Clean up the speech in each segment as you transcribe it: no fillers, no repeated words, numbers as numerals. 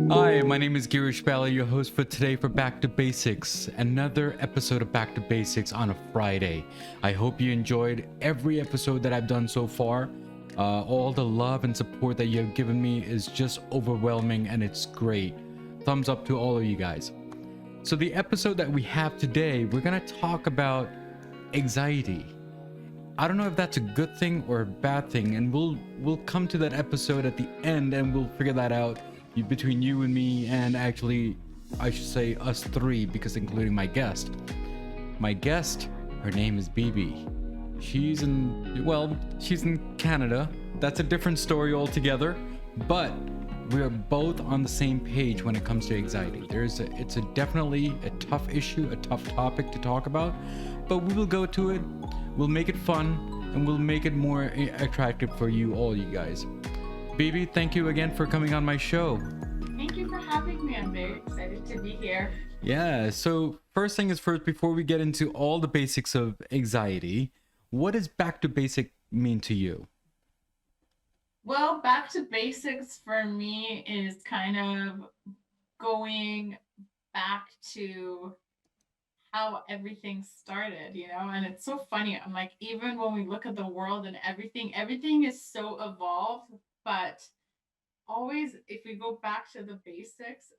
Hi, my name is Girish, your host for today for Back to Basics, another episode of Back to Basics on a Friday. I hope you enjoyed every episode that I've done so far. All the love and support that you have given me is just overwhelming and it's great. Thumbs up to all of you guys. So the episode that we have today, we're going to talk about anxiety. I don't know if that's a good thing or a bad thing, and we'll come to that episode at the end and we'll figure that out between you and me, and actually I should say us three, because including my guest. My guest, her name is BB. She's in Canada. That's a different story altogether, but we're both on the same page when it comes to anxiety. It's definitely a tough issue, a tough topic to talk about, but we will go to it. We'll make it fun and we'll make it more attractive for you all, you guys. BB, thank you again for coming on my show. Thank you for having me. I'm very excited to be here. Yeah, so first thing is first, before we get into all the basics of anxiety, what does back to basic mean to you? Well, back to basics for me is kind of going back to how everything started, and it's so funny. I'm like, even when we look at the world and everything is so evolved, but always, if we go back to the basics,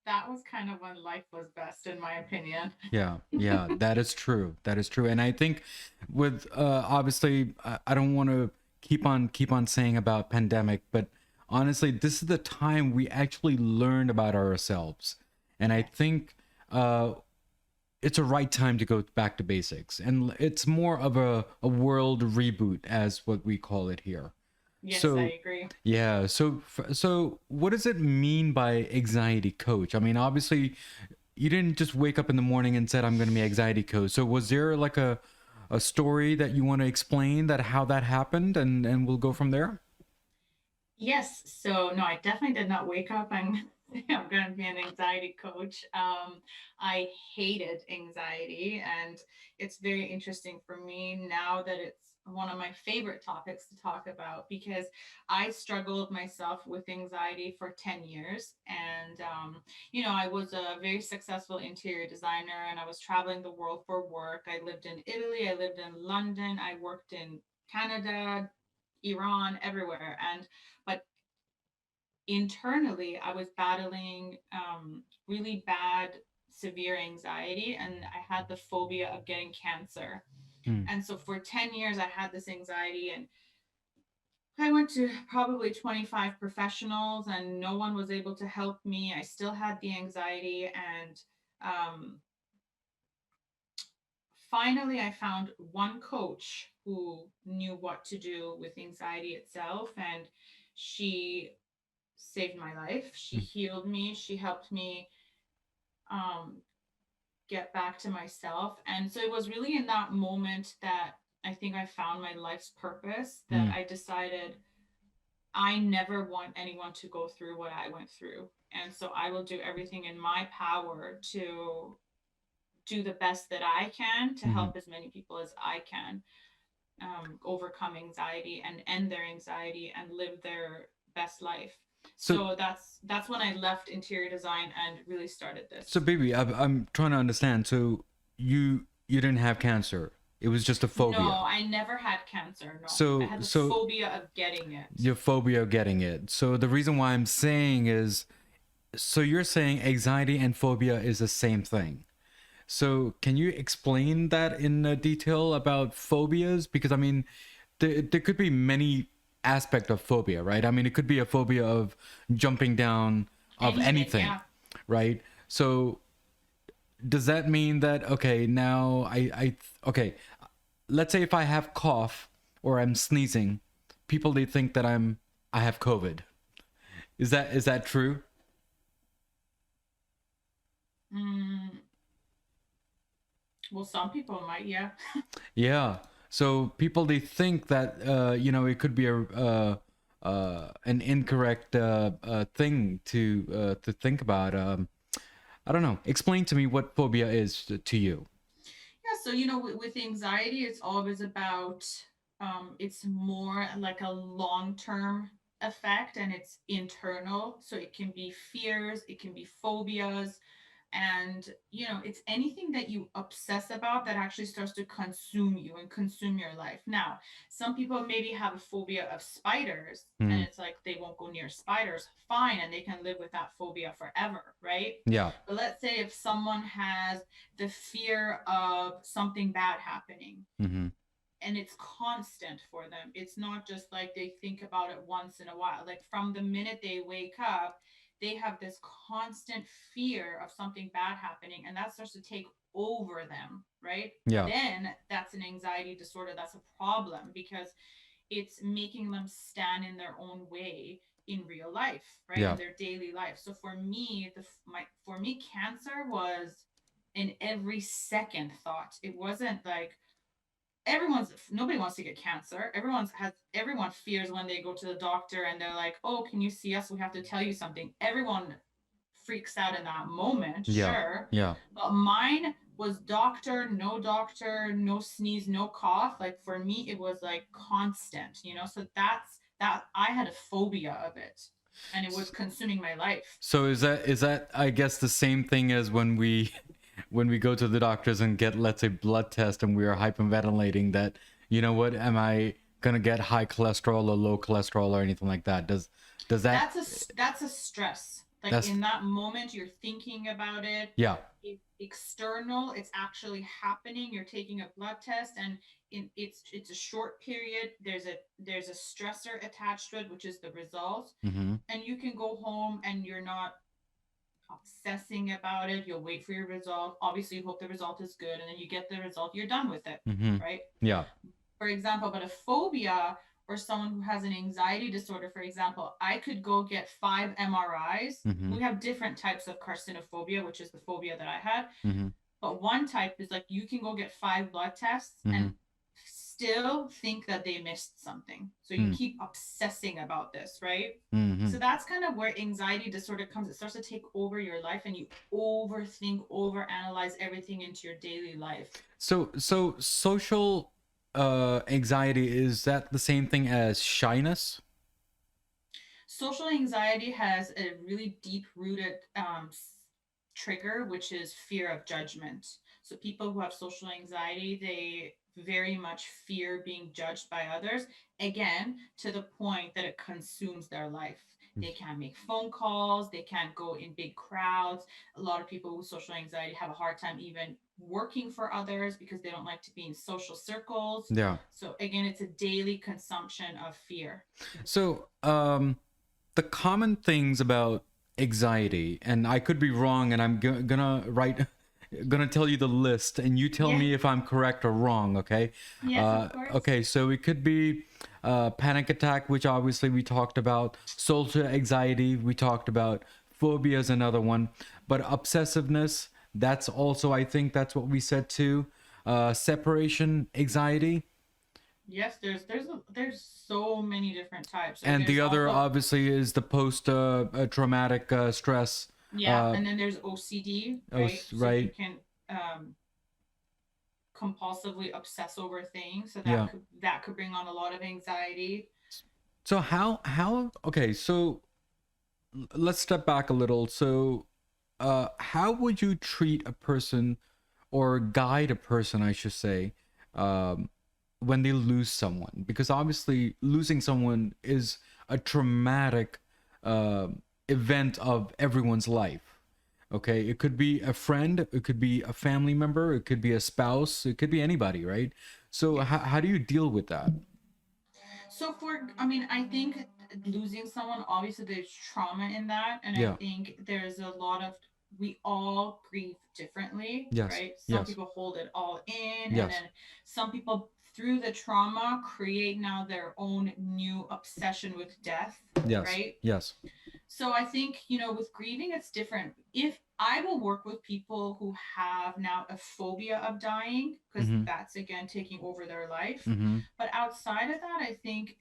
that was kind of when life was best, in my opinion. Yeah, that is true. That is true. And I think with obviously I don't want to keep on saying about pandemic, but honestly, this is the time we actually learned about ourselves. And I think it's a right time to go back to basics. And it's more of a world reboot, as what we call it here. Yes, So, I agree. yeah. So what does it mean by anxiety coach? I mean, obviously, you didn't just wake up in the morning and said, "I'm going to be anxiety coach." So, was there like a story that you want to explain that how that happened, and we'll go from there? Yes. So no, I definitely did not wake up. I'm going to be an anxiety coach. I hated anxiety, and it's very interesting for me now that it's one of my favorite topics to talk about, because I struggled myself with anxiety for 10 years. And, I was a very successful interior designer and I was traveling the world for work. I lived in Italy, I lived in London, I worked in Canada, Iran, everywhere. But internally, I was battling really bad, severe anxiety, and I had the phobia of getting cancer. Hmm. And so for 10 years, I had this anxiety, and I went to probably 25 professionals, and no one was able to help me. I still had the anxiety. And um, finally, I found one coach who knew what to do with anxiety itself. And she saved my life. She Hmm. healed me. She helped me um, get back to myself. And so it was really in that moment that I think I found my life's purpose, that Hmm. I decided I never want anyone to go through what I went through. And so I will do everything in my power to do the best that I can to Hmm. help as many people as I can overcome anxiety and end their anxiety and live their best life. So, So that's when I left interior design and really started so this. baby, I'm trying to understand. So, you didn't have cancer. It was just a No, phobia. I never had cancer. No, I So, had the so phobia of getting it. your phobia of getting it. So the reason why I'm saying is, so you're saying anxiety and phobia is the same thing. So can you explain that in detail about phobias? Because I mean, there could be many aspect of phobia, right? I mean, it could be a phobia of jumping down of Anything, anything, yeah. right? So does that mean that, okay, now okay, let's say if I have cough or I'm sneezing, people they think that I have COVID. Is that true? Mm, well, some people might, yeah. Yeah. So people they think that it could be a an incorrect thing to think about. I don't know. Explain to me what phobia is to you. Yeah, so with anxiety, it's always about it's more like a long term effect and it's internal. So it can be fears, it can be phobias, and it's anything that you obsess about that actually starts to consume you and consume your life. Now, some people maybe have a phobia of spiders, and Mm, it's like they won't go near spiders, fine, and they can live with that phobia forever, right? yeah. But let's say if someone has the fear of something bad happening, Mm-hmm. and it's constant for them. It's not just like they think about it once in a while. Like from the minute they wake up, they have this constant fear of something bad happening, and that starts to take over them, right? Yeah. Then that's an anxiety disorder. That's a problem because it's making them stand in their own way in real life, right? Yeah. In their daily life. So for me, for me, cancer was in every second thought. It wasn't like nobody wants to get cancer. Everyone fears when they go to the doctor and they're like, "Oh, can you see us? We have to tell you something." Everyone freaks out in that moment, Yeah. sure. Yeah. But mine was doctor, no sneeze, no cough. Like for me, it was like constant, So that I had a phobia of it, and it was consuming my life. So is that I guess the same thing as when we when we go to the doctors and get, let's say, blood test, and we are hyperventilating that, what, am I gonna get high cholesterol or low cholesterol or anything like that? Does that That's a stress. Like that's in that moment, you're thinking about it. yeah. External, it's actually happening. You're taking a blood test, and it's a short period. There's a stressor attached to it, which is the result. Mm-hmm. And you can go home and you're not obsessing about it. You'll wait for your result. Obviously, you hope the result is good, and then you get the result. You're done with it, Mm-hmm. right? Yeah. For example, but a phobia or someone who has an anxiety disorder, for example, I could go get 5 MRIs. Mm-hmm. We have different types of carcinophobia, which is the phobia that I had. Mm-hmm. But one type is like you can go get 5 blood tests Mm-hmm. and still think that they missed something. So you Mm-hmm. keep obsessing about this, right? Mm-hmm. So that's kind of where anxiety disorder comes. It starts to take over your life and you overthink, overanalyze everything into your daily life. So social anxiety, is that the same thing as shyness? Social anxiety has a really deep rooted trigger, which is fear of judgment. So people who have social anxiety, they very much fear being judged by others, again, to the point that it consumes their life. They can't make phone calls, they can't go in big crowds. A lot of people with social anxiety have a hard time even working for others because they don't like to be in social circles. Yeah. So again, it's a daily consumption of fear. So the common things about anxiety, and I could be wrong, and I'm gonna write, gonna tell you the list, and you tell Yeah. me if I'm correct or wrong. Okay. Yes, of course. Okay. So it could be panic attack, which obviously we talked about. Social anxiety, we talked about. Phobia is another one, but obsessiveness. That's also, I think that's what we said too. Separation anxiety. Yes, there's so many different types. So And there's the other also, obviously is the post traumatic stress. yeah, and then there's OCD, right? So you Right. can um, compulsively obsess over things, so Yeah. that could bring on a lot of anxiety. So how okay, so let's step back a little. So how would you treat a person, or guide a person, I should say, um when they lose someone? Because obviously losing someone is a traumatic uh, event of everyone's life. Okay, it could be a friend, it could be a family member, it could be a spouse, it could be anybody, right? So Yes. how do you deal with that? So I mean, I think losing someone, obviously there's trauma in that. And I Yeah. think there's a lot of, we all grieve differently, Yes. right? Some Yes. people hold it all in, and Yes. then some people through the trauma create now their own new obsession with death, Yes. right? Yes. So I think, with grieving, it's different. If I will work with people who have now a phobia of dying, because Mm-hmm. that's again taking over their life. Mm-hmm. But outside of that, I think,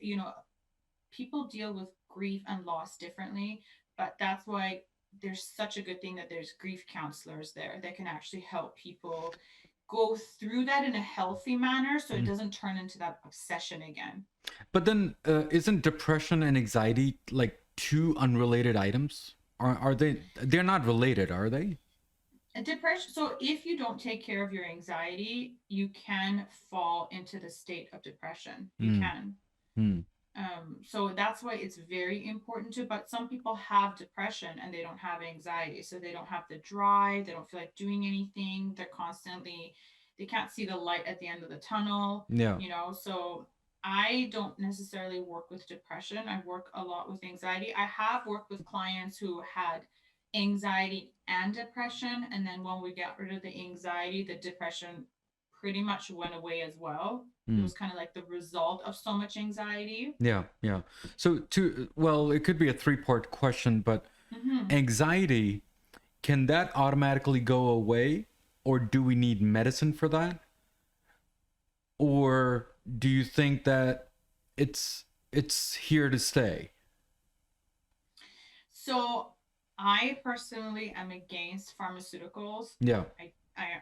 people deal with grief and loss differently. But that's why there's such a good thing that there's grief counselors there that can actually help people go through that in a healthy manner so it Mm. doesn't turn into that obsession again. But then, isn't depression and anxiety like two unrelated items? Are they? They're not related, are they? And depression, so if you don't take care of your anxiety, you can fall into the state of depression. You Hmm. can. Hmm. So that's why it's very important to, but some people have depression and they don't have anxiety. So they don't have the drive, they don't feel like doing anything. They're constantly, they can't see the light at the end of the tunnel, Yeah. you know. So I don't necessarily work with depression. I work a lot with anxiety. I have worked with clients who had anxiety and depression. And then when we got rid of the anxiety, the depression pretty much went away as well. It Hmm. was kind of like the result of so much anxiety. Yeah. Yeah. So well, it could be a three-part question, but Mm-hmm. anxiety, can that automatically go away, or do we need medicine for that? Or do you think that it's here to stay? So I personally am against pharmaceuticals. Yeah.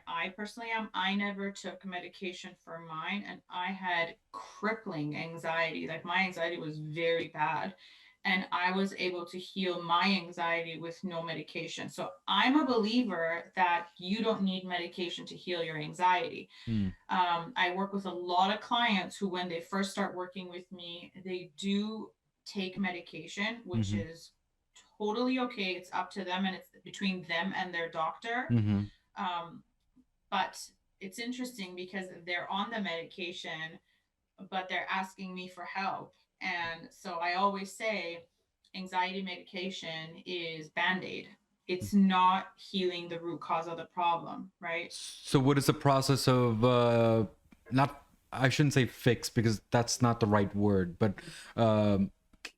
I personally am. I never took medication for mine, and I had crippling anxiety. Like my anxiety was very bad, and I was able to heal my anxiety with no medication. So I'm a believer that you don't need medication to heal your anxiety. Hmm. I work with a lot of clients who, when they first start working with me, they do take medication, which Mm-hmm. is totally okay. It's up to them and it's between them and their doctor. Mm-hmm. Um, but it's interesting because they're on the medication, but they're asking me for help. And so I always say anxiety medication is band aid. It's not healing the root cause of the problem, right? So what is the process of not, I shouldn't say fix because that's not the right word, but um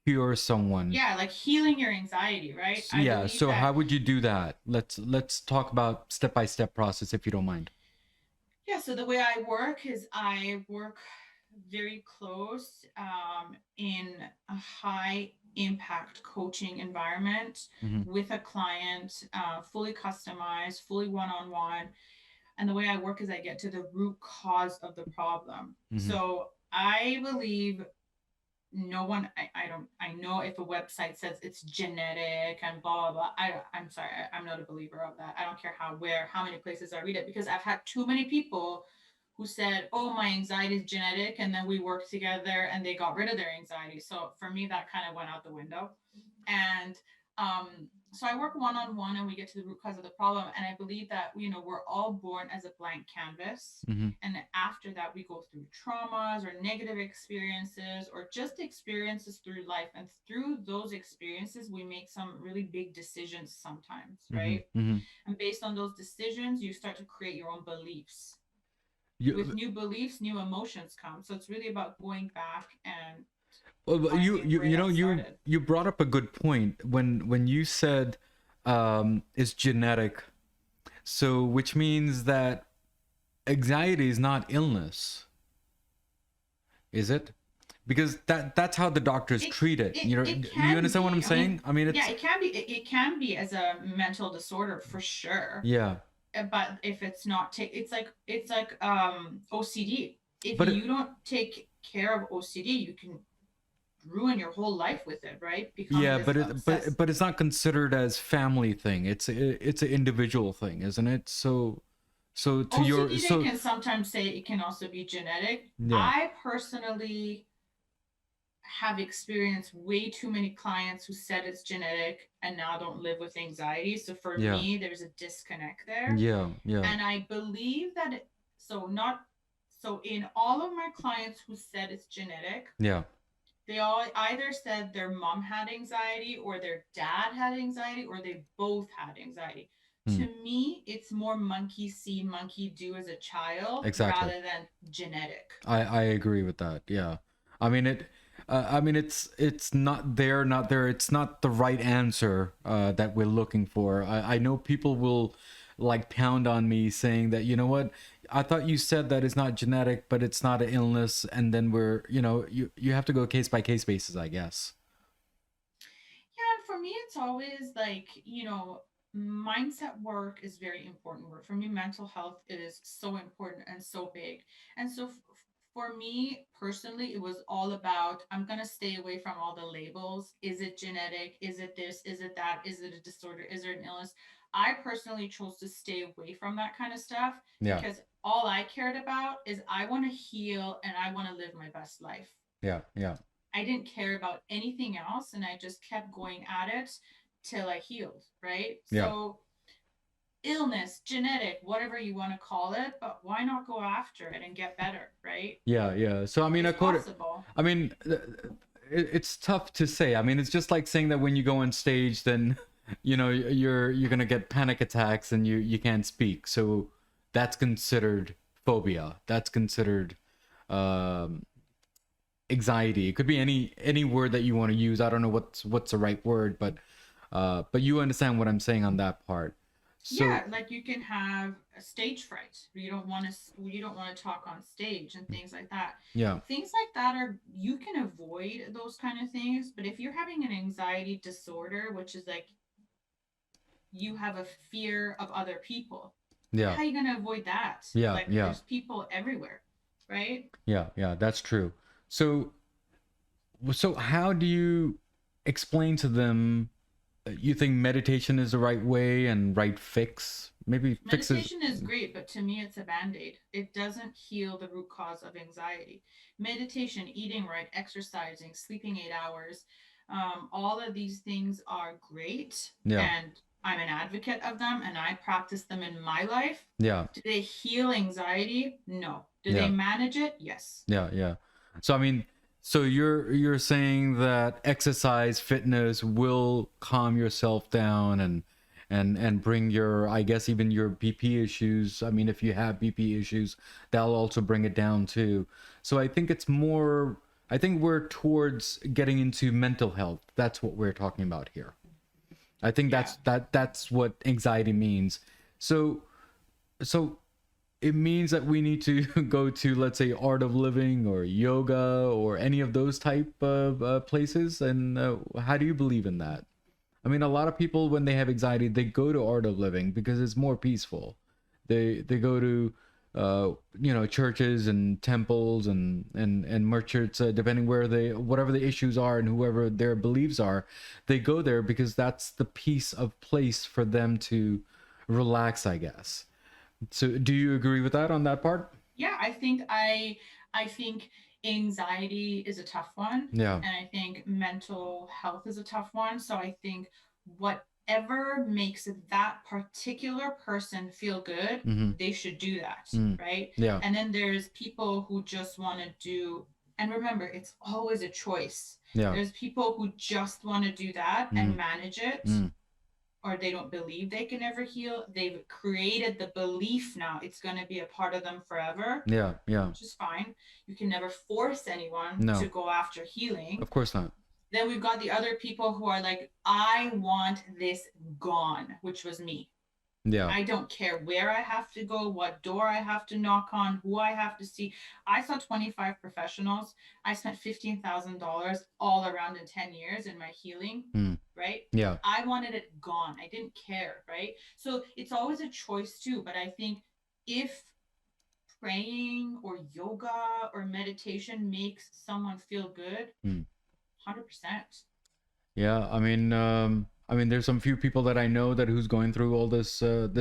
cure someone? Yeah, like healing your anxiety, right? I Yeah, believe so how that. would you do that? Let's talk about step-by-step process if you don't mind. Yeah, so the way I work is I work very close in a high impact coaching environment Mm-hmm. with a client, fully customized, fully one on one. And the way I work is I get to the root cause of the problem. Mm-hmm. So I believe no one, I don't, I know if a website says it's genetic and blah blah blah, I'm sorry, I'm not a believer of that. I don't care how, where, how many places I read it, because I've had too many people who said, oh, my anxiety is genetic, and then we worked together and they got rid of their anxiety. So for me, that kind of went out the window. And um, so I work one on one and we get to the root cause of the problem. And I believe that, you know, we're all born as a blank canvas. Mm-hmm. And after that, we go through traumas or negative experiences or just experiences through life. And through those experiences, we make some really big decisions sometimes, Mm-hmm. right? Mm-hmm. And based on those decisions, you start to create your own beliefs. With You, new beliefs, new emotions come. So it's really about going back and well, finding where you know, that started. you brought up a good point when you said it's genetic. So which means that anxiety is not illness, is it? Because that's how the doctors it treat it. it You know, it you can understand what I'm be. I mean, saying? I mean, yeah, it's, it can be. It can be as a mental disorder for sure. yeah, But if it's not take, it's like OCD. If but you don't take care of OCD, you can ruin your whole life with it, right? Become yeah, this but obsessed. but it's not considered as family thing. It's an individual thing, isn't it? So to your, OCD, they so can sometimes say it can also be genetic. yeah, I personally have experienced way too many clients who said it's genetic and now don't live with anxiety. So for yeah, me, there's a disconnect there. yeah, yeah, And I believe that so in all of my clients who said it's genetic, yeah. they all either said their mom had anxiety or their dad had anxiety or they both had anxiety. Hmm. To me, it's more monkey see, monkey do as a child Exactly. rather than genetic. I agree with that. Yeah. I mean it. I mean it's not there, not there. It's not the right answer that we're looking for. I know people will like pound on me saying that, you know what, I thought you said that it's not genetic, but it's not an illness, and then we're, you know, you have to go case by case basis, I guess. Yeah, and for me, it's always like, you know, Mindset work is very important work for me. Mental health is so important and so big. And so for me personally, it was all about, I'm going to stay away from all the labels. Is it genetic? Is it this? Is it that? Is it a disorder? Is it an illness? I personally chose to stay away from that kind of stuff Yeah. because all I cared about is I want to heal and I want to live my best life. Yeah. Yeah. I didn't care about anything else and I just kept going at it till I healed, right? Yeah. So illness, genetic, whatever you want to call it, but why not go after it and get better, right? Yeah. Yeah. So I mean, It's according, possible. I mean, it's tough to say. I mean, it's just like saying that when you go on stage, then you're gonna get panic attacks and you can't speak. So that's considered phobia. That's considered um, anxiety. It could be any word that you want to use. I don't know what's the right word, but you understand what I'm saying on that part. So Yeah, like you can have a stage fright. You don't want to talk on stage and things like that. yeah, Things like that are you can avoid those kind of things, but if you're having an anxiety disorder, which is like you have a fear of other people, yeah, how are you going to avoid that? yeah, Like yeah, there's people everywhere, right? yeah, yeah. That's true. So so how do you explain to them you think meditation is the right way and right fix? Maybe fixes. Meditation is great, but to me, it's a band aid. It doesn't heal the root cause of anxiety. Meditation, eating right, exercising, sleeping 8 hours, all of these things are great. Yeah, And I'm an advocate of them and I practice them in my life. yeah, Do they heal anxiety? No. Do they yeah, manage it? Yes. yeah, yeah. So I mean, so you're saying that exercise, fitness will calm yourself down and bring your, I guess, even your BP issues. I mean, if you have BP issues, that'll also bring it down too. So I think it's more. I think we're towards getting into mental health. That's what we're talking about here. I think Yeah. that's what anxiety means. So so it means that we need to go to, let's say, art of living or yoga or any of those type of places. And how do you believe in that? I mean, a lot of people when they have anxiety, they go to art of living because it's more peaceful. They go to churches and temples and merchants, depending where they, whatever the issues are and whoever their beliefs are, they go there because that's the peace of place for them to relax, I guess. So do you agree with that on that part? Yeah, I think anxiety is a tough one, Yeah. and I think mental health is a tough one. So I think whatever makes that particular person feel good, Mm-hmm. they should do that, Mm. right? Yeah. And then there's people who just want to do, and remember, it's always a choice. Yeah. There's people who just want to do that and Mm. manage it, Mm. or they don't believe they can ever heal. They've created the belief now it's going to be a part of them forever, Yeah. Yeah. which is fine. You can never force anyone to No, go after healing. of course not. Then we've got the other people who are like, I want this gone, which was me. Yeah. I don't care where I have to go, what door I have to knock on, who I have to see. I saw 25 professionals. I spent $15,000 all around in 10 years in my healing, Mm. right? Yeah. I wanted it gone. I didn't care, right? So it's always a choice too. But I think if praying or yoga or meditation makes someone feel good, Mm. 100%. Yeah, I mean, there's some few people that I know that who's going through all this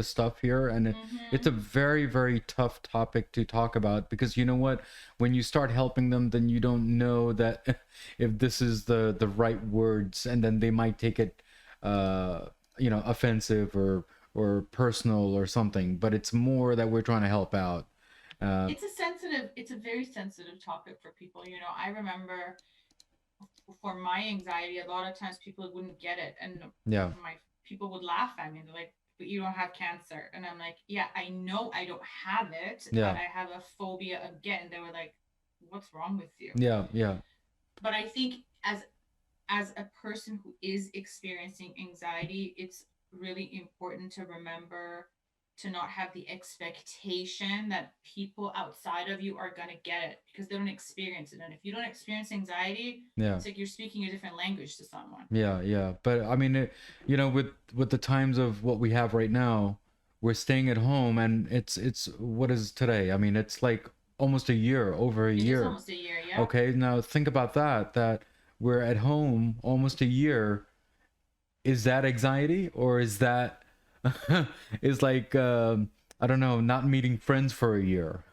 stuff here, and it's a Mm-hmm. very very tough topic to talk about because you know what, when you start helping them, then you don't know that if this is the right words, and then they might take it, uh, offensive or personal or something. But it's more that we're trying to help out. Uh, It's a very sensitive topic for people. I remember for my anxiety, a lot of times people wouldn't get it, and yeah, my people would laugh at me. They're like, "But you don't have cancer," and I'm like, "Yeah, I know I don't have it, but yeah, I have a phobia again." They were like, "What's wrong with you?" yeah, yeah, But I think as a person who is experiencing anxiety, it's really important to remember to not have the expectation that people outside of you are going to get it because they don't experience it. And if you don't experience anxiety, Yeah. it's like you're speaking a different language to someone. Yeah, yeah. But I mean, you know, with the times of what we have right now, we're staying at home, and it's what is today? I mean, it's like almost a year, over a It is year. almost a year, yeah. Okay, now think about that. That we're at home almost a year. Is that anxiety, or is that is like I don't know, not meeting friends for a year?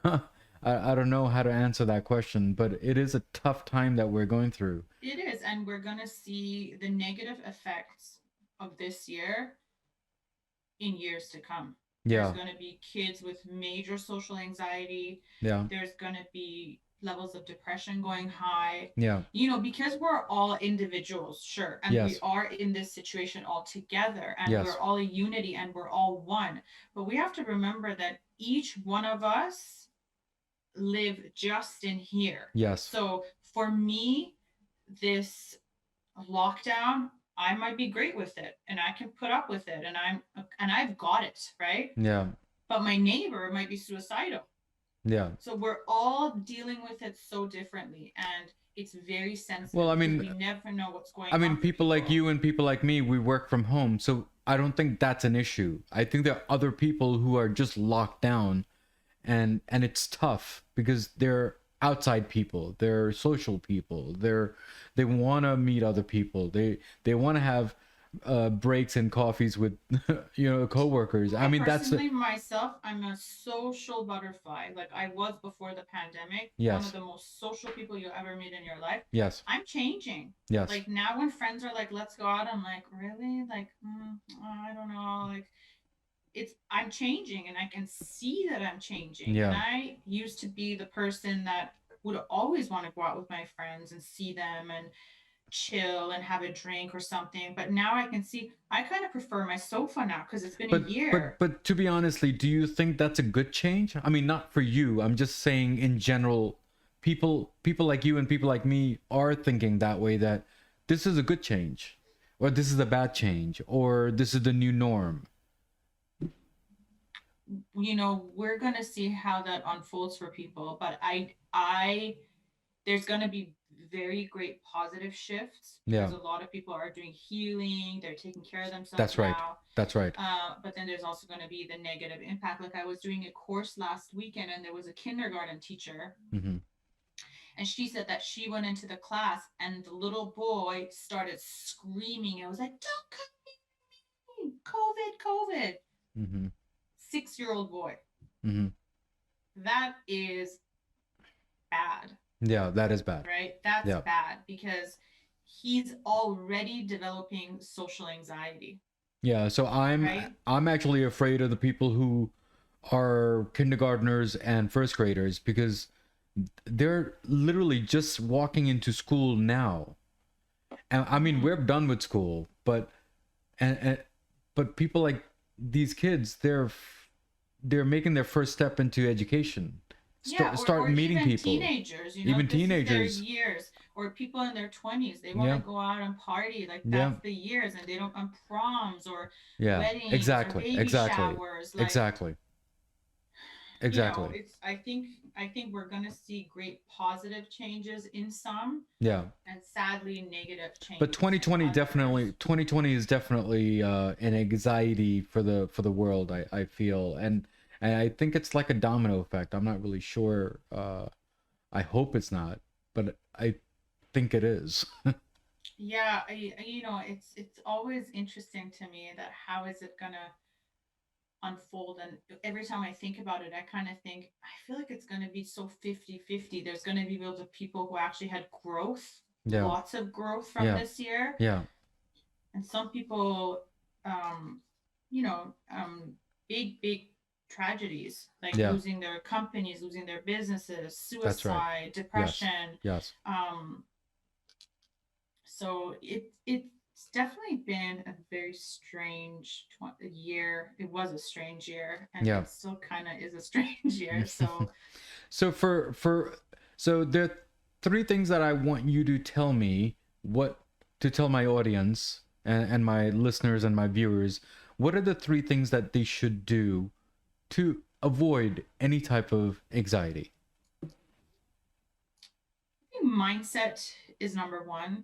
I don't know how to answer that question, but it is a tough time that we're going through. It is, and we're going to see the negative effects of this year in years to come. There's Yeah, going to be kids with major social anxiety. yeah, There's going to be levels of depression going high. yeah, You know, because we're all individuals, sure, and we yes, are in this situation all together, and yes, we're all a unity and we're all one. But we have to remember that each one of us live just in here. yes. So for me, this lockdown, I might be great with it and I can put up with it and I've got it, right? Yeah, But my neighbor might be suicidal. yeah. So we're all dealing with it so differently and it's very sensitive Well, I because mean, we never know what's going I on. mean, For people like people. you and people like me, we work from home, so I don't think that's an issue. I think there are other people who are just locked down, and it's tough because they're outside people, they're social people, they want to meet other people, they want to have breaks and coffees with you know, coworkers. I mean, that's Personally, myself, I'm a social butterfly. Like I was before the pandemic, one of yes, the most social people you'll ever meet in your life. yes, I'm changing. yes, Like now, when friends are like, "Let's go out," I'm like, "Really? Like, I don't know." Like, I'm changing, and I can see that I'm changing. And yeah. I used to be the person that would always want to go out with my friends and see them and chill and have a drink or something. But now I can see I kind of prefer my sofa now because it's been a year. But to be honestly, do you think that's a good change? I mean, not for you. I'm just saying in general, people like you and people like me are thinking that way, that this is a good change, or this is a bad change, or this is the new norm. You know, we're gonna see how that unfolds for people. But I there's gonna be very great positive shifts Yeah, because a lot of people are doing healing, they're taking care of themselves that's right. now. That's right. But then there's also going to be the negative impact. Like I was doing a course last weekend and there was a kindergarten teacher, Hmm. and she said that she went into the class and the little boy started screaming. It was like, "Don't come in, COVID, COVID." Hmm. 6-year-old boy. Hmm. That is bad, Yeah, that is bad. right? That's Yeah. bad because he's already developing social anxiety, Yeah, so right? I'm actually afraid of the people who are kindergartners and first graders, because they're literally just walking into school now. And I mean, we're done with school, but and but people like these kids, they're making their first step into education. Yeah, Start or meeting even people. teenagers, you know, Even this is their teenagers. years, or people in their 20s, they want Yeah. to go out and party. Like Yeah. that's the years, and they don't on proms or Yeah. weddings or Exactly. baby Exactly. showers. Like, Exactly. you know, Exactly. it's I think we're gonna see great positive changes in some, Yeah. and sadly negative But changes in 2020 others. definitely, 2020 is definitely an anxiety for the world, I feel. And I think it's like a domino effect. I'm not really sure. I hope it's not, but I think it is. Yeah, you know, it's always interesting to me that how is it gonna unfold, and every time I think about it I kind of think I feel like it's going to be so 50-50. There's going to be lots of people who actually had growth, Yeah. lots of growth from Yeah. this year, Yeah. and some people um you know big tragedies like Yeah. losing their companies, losing their businesses, That's right. suicide, Yes. depression. Yes. So it's definitely been a very strange year. It was a strange year, and Yeah. it still kind of is a strange year. So So so there are three things that I want you to tell me, what to tell my audience and my listeners and my viewers. What are the three things that they should do to avoid any type of anxiety? Mindset is number one.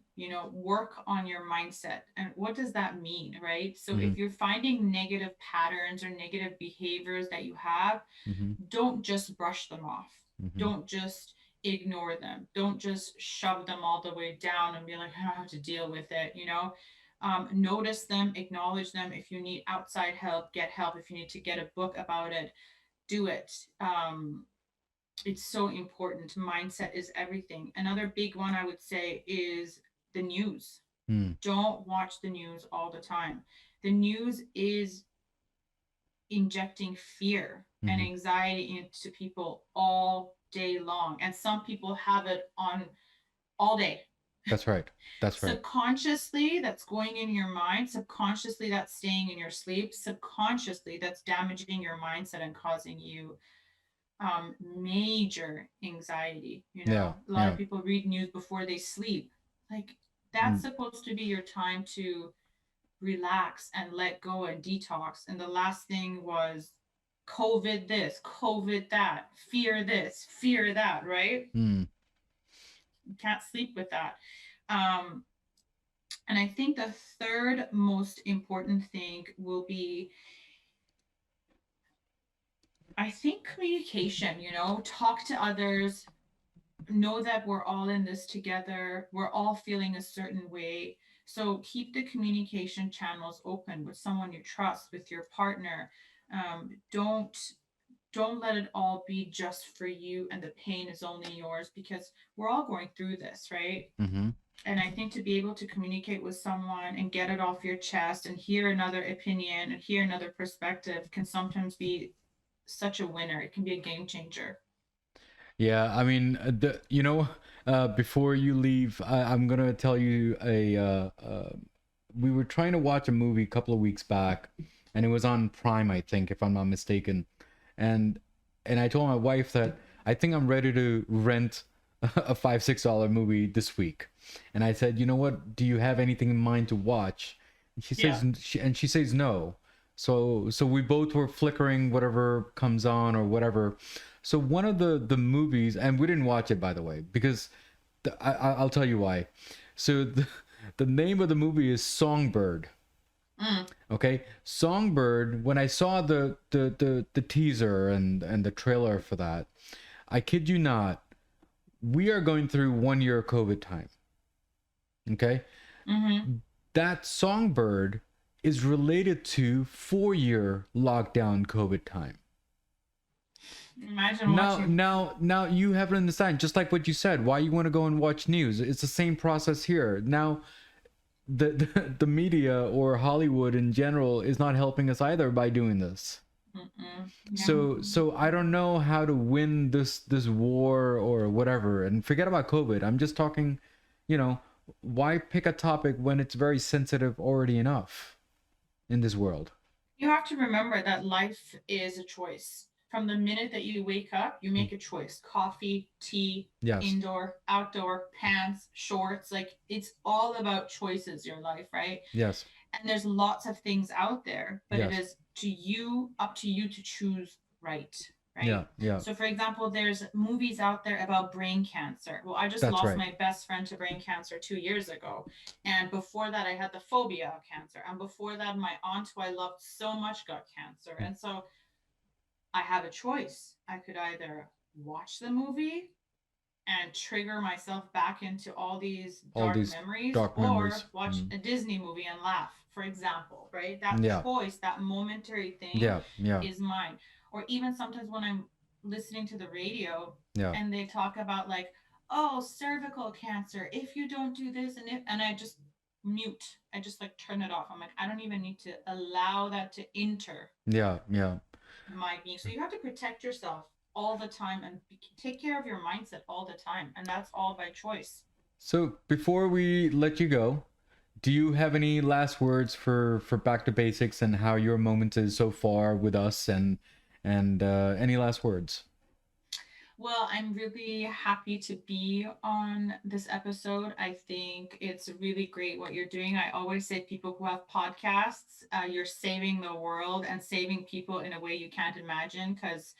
Work on your mindset. And what does that mean, right? So Mm-hmm. if you're finding negative patterns or negative behaviors that you have, Mm-hmm. don't just brush them off. Mm-hmm. Don't just ignore them. Don't just shove them all the way down and be like, I don't have to deal with it. Notice them, acknowledge them. If you need outside help, get help. If you need to get a book about it, do it. It's so important. Mindset is everything. Another big one I would say is the news. Mm. Don't watch the news all the time. The news is injecting fear and Mm-hmm. anxiety into people all day long. And some people have it on all day. That's right. That's right. Subconsciously, that's going in your mind. Subconsciously, that's staying in your sleep. Subconsciously, that's damaging your mindset and causing you major anxiety. Yeah. A lot Yeah. of people read news before they sleep. Like, that's Mm. supposed to be your time to relax and let go and detox. And the last thing was COVID this, COVID that, fear this, fear that, right? Mm. You can't sleep with that. Um, and I think the third most important thing will be, I think, communication. Talk to others, know that we're all in this together. We're all feeling a certain way. So keep the communication channels open with someone you trust, with your partner. Don't let it all be just for you and the pain is only yours, because we're all going through this, right? Mm-hmm. And I think to be able to communicate with someone and get it off your chest and hear another opinion and hear another perspective can sometimes be such a winner. It can be a game changer. Yeah, I mean, before you leave, I'm gonna tell you we were trying to watch a movie a couple of weeks back, and it was on Prime, I think, if I'm not mistaken, and I told my wife that I think I'm ready to rent a $5-6 movie this week, and I said, you know what? Do you have anything in mind to watch? And Yeah. she says no. So we both were flickering whatever comes on or whatever. So one of the movies, and we didn't watch it, by the way, because I'll tell you why. So the name of the movie is Songbird. Mm. Okay, Songbird. When I saw the teaser and the trailer for that, I kid you not, we are going through 1 year COVID time. Okay, Mm-hmm. that Songbird is related to 4 year lockdown COVID time. Imagine Now, watching. now you have to understand, just like what you said, why you want to go and watch news. It's the same process here. Now, the media or Hollywood in general is not helping us either by doing this. Mm-mm. Yeah. So I don't know how to win this war or whatever. And forget about COVID. I'm just talking, you know, why pick a topic when it's very sensitive already enough in this world? You have to remember that life is a choice. From the minute that you wake up, you Mm. make a choice: coffee, tea, Yes. indoor, outdoor, pants, shorts. Like, it's all about choices, your life, right? Yes. And there's lots of things out there, but it Yes. is up to you to choose right, Yeah. right? Yeah. So for example, there's movies out there about brain cancer. Well, I just That's lost right. my best friend to brain cancer 2 years ago, and before that I had the phobia of cancer, and before that my aunt, who I loved so much, got cancer. And so I have a choice. I could either watch the movie and trigger myself back into all these All dark these memories, dark or memories. watch Mm. a Disney movie and laugh, for example, right? That Yeah. choice, that momentary thing Yeah. Yeah. is mine. Or even sometimes when I'm listening to the radio Yeah. and they talk about, like, oh, cervical cancer, if you don't do this, and I just mute. I just like turn it off. I'm like, I don't even need to allow that to enter Yeah. Yeah. my being. So you have to protect yourself all the time and take care of your mindset all the time. And that's all by choice. So before we let you go, do you have any last words for Back to Basics and how your moment is so far with us, and any last words? Well, I'm really happy to be on this episode. I think it's really great what you're doing. I always say people who have podcasts, you're saving the world and saving people in a way you can't imagine, because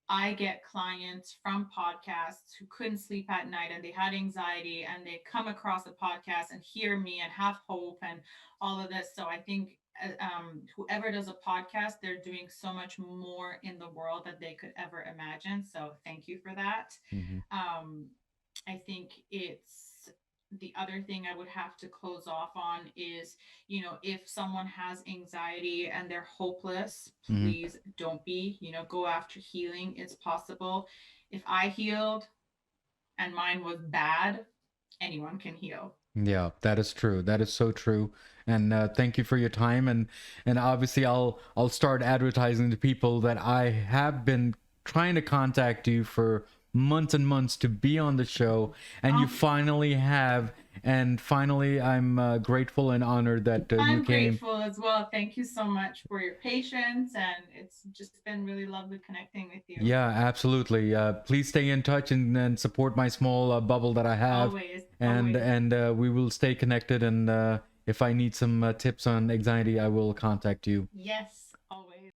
I get clients from podcasts who couldn't sleep at night and they had anxiety, and they come across a podcast and hear me and have hope and all of this. So I think whoever does a podcast, they're doing so much more in the world that they could ever imagine. So thank you for that. Hmm. Um, I think it's the other thing I would have to close off on is, if someone has anxiety and they're hopeless, Hmm. please don't be, go after healing. It's possible. If I healed and mine was bad, anyone can heal. Yeah, that is true. That is so true. And thank you for your time. And obviously, I'll start advertising to people that I have been trying to contact you for months and months to be on the show, and you Um, finally have. And finally, I'm grateful and honored that you I'm came. grateful as well. Thank you so much for your patience, and it's just been really lovely connecting with you. Yeah, absolutely. Please stay in touch and support my small bubble that I have, Always, and always. we will stay connected. And if I need some tips on anxiety, I will contact you. Yes, always.